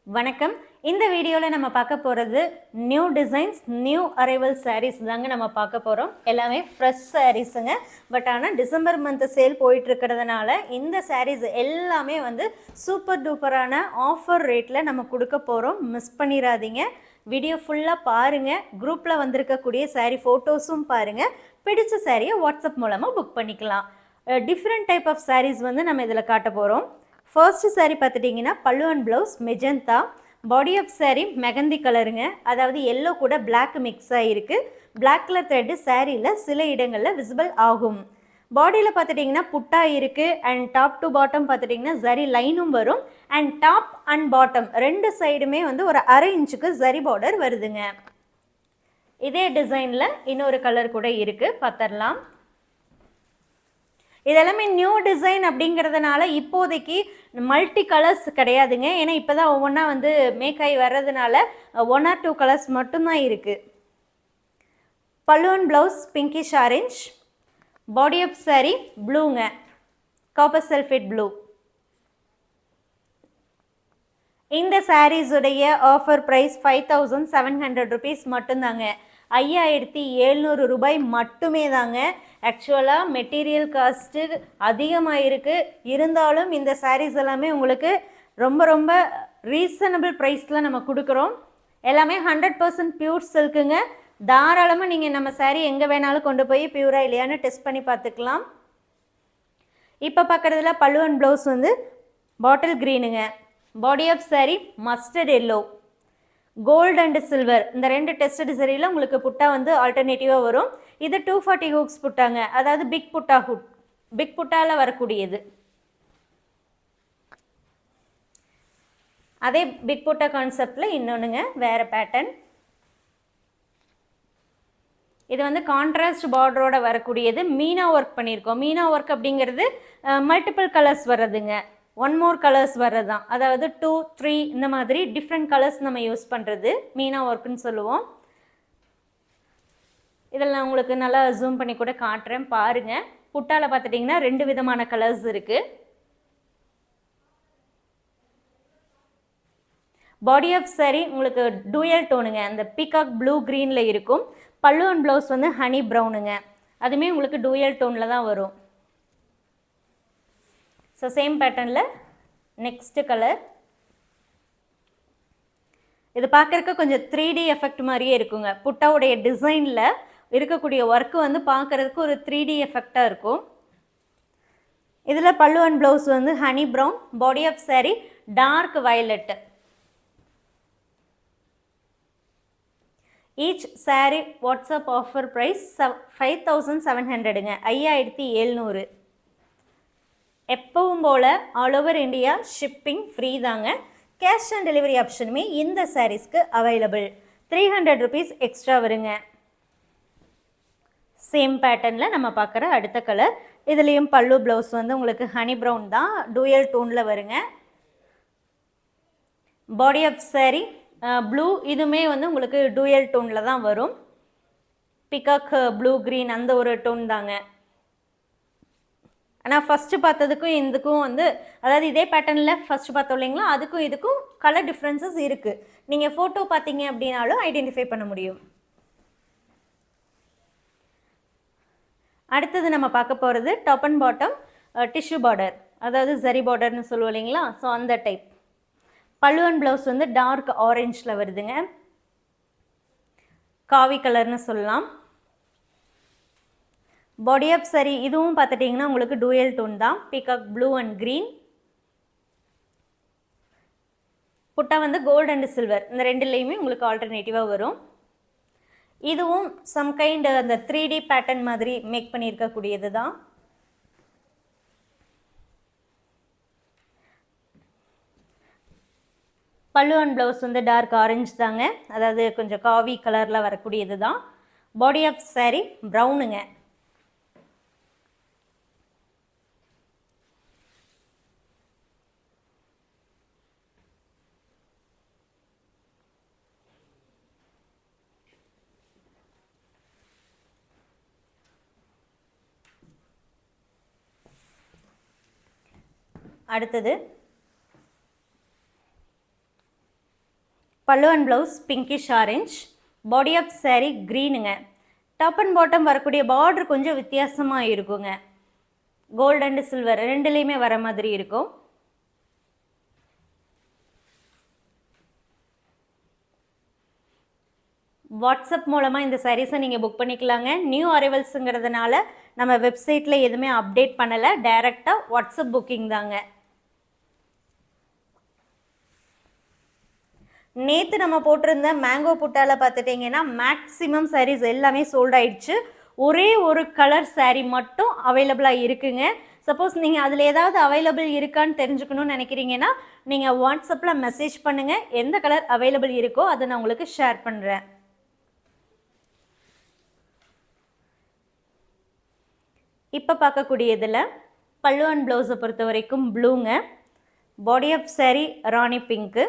வணக்கம். இந்த வீடியோவில் நம்ம பார்க்க போகிறது new designs new arrival sarees தாங்க நம்ம பார்க்க போகிறோம். எல்லாமே ஃப்ரெஷ் சாரீஸுங்க. பட் ஆனால் டிசம்பர் மந்த் சேல் போயிட்டுருக்கிறதுனால இந்த சாரீஸ் எல்லாமே வந்து சூப்பர் டூப்பரான ஆஃபர் ரேட்டில் நம்ம கொடுக்க போகிறோம். மிஸ் பண்ணிடாதீங்க. வீடியோ ஃபுல்லாக பாருங்கள். குரூப்பில் வந்திருக்கக்கூடிய சாரீ ஃபோட்டோஸும் பாருங்கள். பிடிச்ச சாரியை வாட்ஸ்அப் மூலமாக புக் பண்ணிக்கலாம். டிஃப்ரெண்ட் டைப் ஆஃப் சாரீஸ் வந்து நம்ம இதில் காட்ட போகிறோம். ஃபர்ஸ்ட் சாரீ பார்த்துட்டிங்கன்னா pallu and blouse magenta, body of saree mehendi கலருங்க. அதாவது எல்லோ கூட பிளாக் மிக்ஸ் ஆகிருக்கு. பிளாக் கலர் த்ரெட்டு சாரியில் சில இடங்களில் விசிபிள் ஆகும். பாடியில் பார்த்துட்டிங்கன்னா புட்டா இருக்குது. அண்ட் டாப் டு பாட்டம் பார்த்துட்டிங்கன்னா ஜரி லைனும் வரும். அண்ட் டாப் அண்ட் பாட்டம் ரெண்டு சைடுமே வந்து ஒரு 1/2 இன்ச்சுக்கு ஜரி பார்டர் வருதுங்க. இதே டிசைனில் இன்னொரு கலர் கூட இருக்குது, பார்த்துடலாம். இதெல்லாமே நியூ டிசைன் அப்படிங்கிறதுனால இப்போதைக்கு மல்டி கலர்ஸ் கிடையாதுங்க. ஏன்னா இப்போ தான் ஒவ்வொன்றா வந்து மேக் ஆகி வர்றதுனால 1 or 2 கலர்ஸ் மட்டும்தான் இருக்குது. Pallu and blouse pinkish orange, body of sari ப்ளூங்க, காப்பர் சல்ஃபேட் ப்ளூ. இந்த சாரீஸுடைய ஆஃபர் ப்ரைஸ் 5700 rupees மட்டும்தாங்க. 5700 ரூபாய் மட்டுமே தாங்க. ஆக்சுவலாக மெட்டீரியல் காஸ்ட்டு அதிகமாக இருக்குது. இருந்தாலும் இந்த சாரீஸ் எல்லாமே உங்களுக்கு ரொம்ப ரொம்ப ரீசனபிள் ப்ரைஸில் நம்ம கொடுக்குறோம். எல்லாமே 100% பியூர் சில்க்குங்க. தாராளமாக நீங்கள் நம்ம சாரீ எங்கே வேணாலும் கொண்டு போய் பியூராக இல்லையான்னு டெஸ்ட் பண்ணி பார்த்துக்கலாம். இப்போ பார்க்குறதுல பல்லு அண்ட் ப்ளவுஸ் வந்து பாட்டில் க்ரீனுங்க. Body of sari mustard yellow, gold and silver இந்த ரெண்டு டெஸ்டட் சரியில் உங்களுக்கு புட்டா வந்து ஆல்டர்னேட்டிவாக வரும். இது 240 ஹூக்ஸ் புட்டாங்க. அதாவது பிக் புட்டா ஹூக், பிக் புட்டாவில் வரக்கூடியது. அதே பிக் புட்டா கான்செப்டில் இன்னொன்றுங்க, வேறு பேட்டர்ன். இது வந்து கான்ட்ராஸ்ட் பார்டரோட வரக்கூடியது. மீனா ஒர்க் பண்ணியிருக்கோம். மீனா ஒர்க் அப்படிங்கிறது மல்டிபிள் கலர்ஸ் வர்றதுங்க. 1 more கலர்ஸ் வர்றது தான். அதாவது 2, 3 இந்த மாதிரி டிஃப்ரெண்ட் கலர்ஸ் நம்ம யூஸ் பண்ணுறது மீனா ஒர்க்குன்னு சொல்லுவோம். இதில் நான் உங்களுக்கு நல்லா ஜூம் பண்ணி கூட காட்டுறேன், பாருங்கள். புட்டாவில் பார்த்துட்டிங்கன்னா 2 விதமான கலர்ஸ் இருக்குது. பாடி ஆஃப் சாரி உங்களுக்கு டூயல் டோனுங்க. அந்த பீகாக் ப்ளூ க்ரீனில் இருக்கும். பல்லு அண்ட் ப்ளவுஸ் வந்து ஹனி ப்ரௌனுங்க. அதுவுமே உங்களுக்கு டூயல் டோனில் தான் வரும். ஸோ சேம் பேட்டர்னில் நெக்ஸ்ட்டு கலர். இது பார்க்குறக்கு கொஞ்சம் 3D எஃபெக்ட் மாதிரியே இருக்குங்க. புட்டாவுடைய டிசைனில் இருக்கக்கூடிய ஒர்க்கு வந்து பார்க்குறதுக்கு ஒரு 3D எஃபெக்டாக இருக்கும். இதில் பல்லு அண்ட் ப்ளவுஸ் வந்து honey brown, body of sari dark violet. Each sari WhatsApp offer price 5700ங்க. 5700. எப்பவும் போல் all over India shipping free தாங்க. கேஷ் ஆன் டெலிவரி ஆப்ஷனுமே இந்த சாரீஸ்க்கு அவைலபிள். 300 rupees எக்ஸ்ட்ரா வருங்க. சேம் பேட்டர்னில் நம்ம பார்க்குற அடுத்த கலர். இதுலேயும் பல்லு ப்ளவுஸ் வந்து உங்களுக்கு ஹனி ப்ரௌன் தான், டூயல் டோனில் வருங்க. பாடி ஆஃப் சாரி ப்ளூ, இதுவுமே வந்து உங்களுக்கு டூயல் டோனில் தான் வரும். பிகாக் ப்ளூ க்ரீன் அந்த ஒரு டோன் தாங்க. ஆனால் ஃபஸ்ட்டு பார்த்ததுக்கும் இதுக்கும் வந்து, அதாவது இதே பேட்டர்னில் ஃபஸ்ட்டு பார்த்தோம் இல்லைங்களா, அதுக்கும் இதுக்கும் கலர் டிஃப்ரென்சஸ் இருக்குது. நீங்கள் ஃபோட்டோ பார்த்தீங்க அப்படின்னாலும் ஐடென்டிஃபை பண்ண முடியும். அடுத்தது நம்ம பார்க்க போகிறது top and bottom tissue border, அதாவது ஜரி பார்டர்னு சொல்லுவோம் இல்லைங்களா, ஸோ அந்த டைப். பல்லு அண்ட் ப்ளவுஸ் வந்து டார்க் ஆரஞ்சில் வருதுங்க. காவி கலர்னு சொல்லலாம். பாடி ஆஃப் சாரி இதுவும் பார்த்துட்டிங்கன்னா உங்களுக்கு டூயல் டோன் தான், பீகாக் ப்ளூ அண்ட் க்ரீன். புட்டா வந்து கோல்டு அண்ட் சில்வர் இந்த ரெண்டுலேயுமே உங்களுக்கு ஆல்டர்னேட்டிவாக வரும். இதுவும் சம் கைண்ட் அந்த 3D பேட்டர்ன் மாதிரி மேக் பண்ணியிருக்கக்கூடியது தான். பல்லு அண்ட் ப்ளவுஸ் வந்து டார்க் ஆரஞ்சு தாங்க. அதாவது கொஞ்சம் காவி கலரில் வரக்கூடியது தான். பாடி ஆஃப் சாரி ப்ரௌனுங்க. அடுத்தது pallu and blouse pinkish orange, body of saree க்ரீனுங்க. டாப் அண்ட் பாட்டம் வரக்கூடிய பார்டர் கொஞ்சம் வித்தியாசமாக இருக்குங்க. கோல்டு அண்ட் சில்வர் ரெண்டுலேயுமே வர மாதிரி இருக்கும். வாட்ஸ்அப் மூலமாக இந்த சாரீஸை நீங்கள் புக் பண்ணிக்கலாங்க. நியூ அரைவல்ஸுங்கிறதுனால நம்ம வெப்சைட்டில் எதுவுமே அப்டேட் பண்ணலை, டைரெக்டாக வாட்ஸ்அப் புக்கிங் தாங்க. நேற்று நம்ம போட்டிருந்த மேங்கோ புட்டாவில் பார்த்துட்டிங்கன்னா மேக்ஸிமம் சாரீஸ் எல்லாமே சோல்ட் ஆயிடுச்சு. ஒரே ஒரு கலர் saree மட்டும் அவைலபிளாக இருக்குங்க. சப்போஸ் நீங்கள் அதில் ஏதாவது அவைலபிள் இருக்கான்னு தெரிஞ்சுக்கணும்னு நினைக்கிறீங்கன்னா நீங்கள் வாட்ஸ்அப்பில் மெசேஜ் பண்ணுங்கள். எந்த கலர் அவைலபிள் இருக்கோ அதை நான் உங்களுக்கு ஷேர் பண்ணுறேன். இப்போ பார்க்கக்கூடியதில் பல்லு அண்ட் ப்ளவுஸை பொறுத்த வரைக்கும் ப்ளூங்க, body of saree rani pink,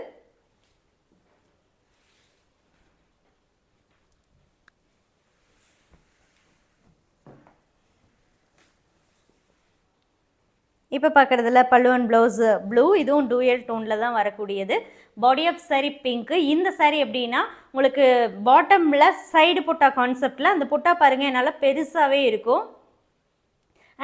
இப்போ பார்க்குறதுல பல்லு அண்ட் ப்ளவுஸு ப்ளூ, இதுவும் டூயல் டோனில் தான் வரக்கூடியது. Body of saree pink. இந்த saree எப்படின்னா உங்களுக்கு பாட்டமில் சைடு புட்டா கான்செப்டில் அந்த புட்டா பாருங்கள் நல்லா பெருசாகவே இருக்கும்.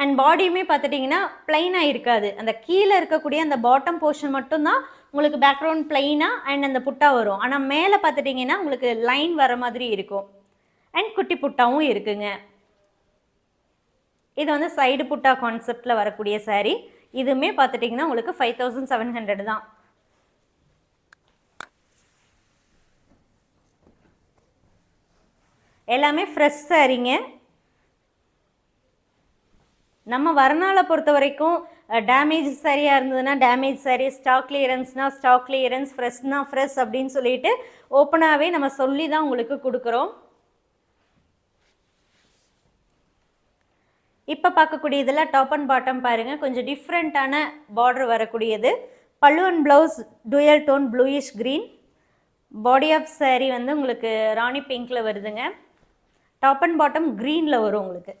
அண்ட் பாடியுமே பார்த்துட்டிங்கன்னா ப்ளைனாக இருக்காது. அந்த கீழே இருக்கக்கூடிய அந்த பாட்டம் போர்ஷன் மட்டும்தான் உங்களுக்கு பேக்ரவுண்ட் ப்ளைனாக அண்ட் அந்த புட்டா வரும். ஆனால் மேலே பார்த்துட்டிங்கன்னா உங்களுக்கு லைன் வர மாதிரி இருக்கும். அண்ட் குட்டி புட்டாவும் இருக்குங்க. இது வந்து சைடு புட்டா கான்செப்டில் வரக்கூடிய saree. இதுவுமே பார்த்துட்டிங்கன்னா உங்களுக்கு 5700 தான். எல்லாமே ஃப்ரெஷ் சாரீங்க. நம்ம வரநாளை பொறுத்த வரைக்கும் டேமேஜ் சாரியாக இருந்ததுன்னா டேமேஜ் சாரி, ஸ்டாக் கிளியரன்ஸ்னால் ஸ்டாக் கிளியரன்ஸ், ஃப்ரெஷ்னா ஃப்ரெஷ் அப்படின்னு சொல்லிட்டு ஓப்பனாகவே நம்ம சொல்லி தான் உங்களுக்கு கொடுக்குறோம். இப்போ பார்க்கக்கூடியதில் டாப் அண்ட் பாட்டம் பாருங்கள் கொஞ்சம் டிஃப்ரெண்ட்டான பார்டர் வரக்கூடியது. Pallu and blouse dual tone bluish green, body of saree வந்து உங்களுக்கு ராணி பிங்க்கில் வருதுங்க. டாப் அண்ட் பாட்டம் க்ரீனில் வரும் உங்களுக்கு.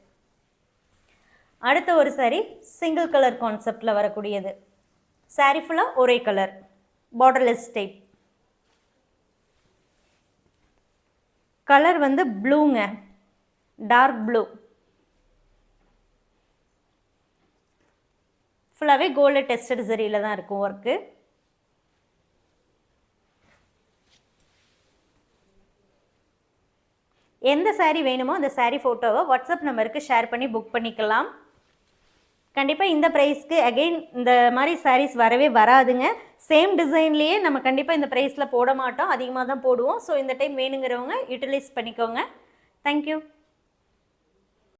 அடுத்த ஒரு saree சிங்கிள் கலர் கான்செப்டில் வரக்கூடியது. saree ஃபுல்லாக ஒரே கலர், பார்டர்லெஸ் டைப். கலர் வந்து ப்ளூங்க, டார்க் ப்ளூ. ஃபுல்லாகவே கோல்டு டெஸ்டட் சரியில் தான் இருக்கும் ஒர்க்கு. எந்த saree வேணுமோ அந்த saree ஃபோட்டோவை வாட்ஸ்அப் நம்பருக்கு ஷேர் பண்ணி புக் பண்ணிக்கலாம். கண்டிப்பாக இந்த ப்ரைஸ்க்கு அகெயின் இந்த மாதிரி sarees வரவே வராதுங்க. சேம் டிசைன்லேயே நம்ம கண்டிப்பாக இந்த ப்ரைஸில் போட மாட்டோம், அதிகமாக தான் போடுவோம். ஸோ இந்த டைம் வேணுங்கிறவங்க யூட்டிலைஸ் பண்ணிக்கோங்க. தேங்க்யூ.